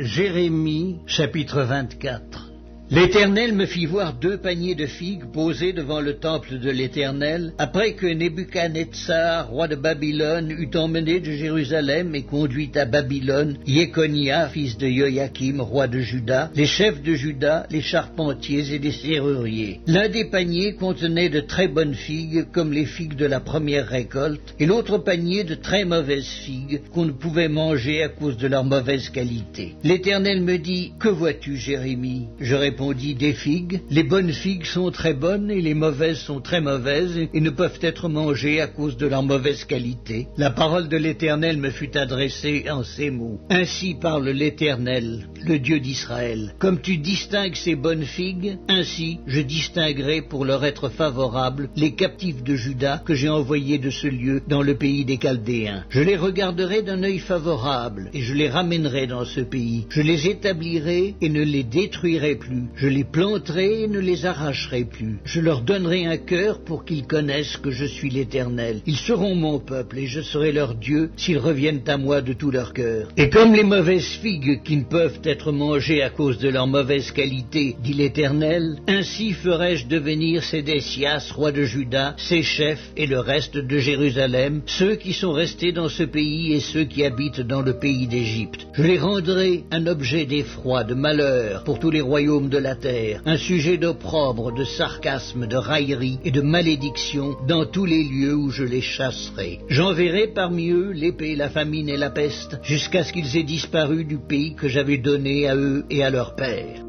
Jérémie, chapitre 24. L'Éternel me fit voir 2 paniers de figues posés devant le temple de l'Éternel, après que Nebuchadnezzar, roi de Babylone, eut emmené de Jérusalem et conduit à Babylone Jéconia, fils de Joachim, roi de Juda, les chefs de Juda, les charpentiers et les serruriers. L'un des paniers contenait de très bonnes figues, comme les figues de la première récolte, et l'autre panier de très mauvaises figues, qu'on ne pouvait manger à cause de leur mauvaise qualité. L'Éternel me dit, « Que vois-tu, Jérémie ?» Je répondis, des figues. Les bonnes figues sont très bonnes et les mauvaises sont très mauvaises et ne peuvent être mangées à cause de leur mauvaise qualité. La parole de l'Éternel me fut adressée en ces mots. Ainsi parle l'Éternel, le Dieu d'Israël. Comme tu distingues ces bonnes figues, ainsi je distinguerai pour leur être favorable les captifs de Juda que j'ai envoyés de ce lieu dans le pays des Chaldéens. Je les regarderai d'un œil favorable et je les ramènerai dans ce pays. Je les établirai et ne les détruirai plus. Je les planterai et ne les arracherai plus. Je leur donnerai un cœur pour qu'ils connaissent que je suis l'Éternel. Ils seront mon peuple et je serai leur Dieu s'ils reviennent à moi de tout leur cœur. Et comme les mauvaises figues qui ne peuvent être mangées à cause de leur mauvaise qualité, dit l'Éternel, ainsi ferai-je devenir Sédécias, roi de Juda, ses chefs et le reste de Jérusalem, ceux qui sont restés dans ce pays et ceux qui habitent dans le pays d'Égypte. Je les rendrai un objet d'effroi, de malheur pour tous les royaumes de la terre, un sujet d'opprobre, de sarcasme, de raillerie et de malédiction dans tous les lieux où je les chasserai. J'enverrai parmi eux l'épée, la famine et la peste, jusqu'à ce qu'ils aient disparu du pays que j'avais donné à eux et à leurs pères.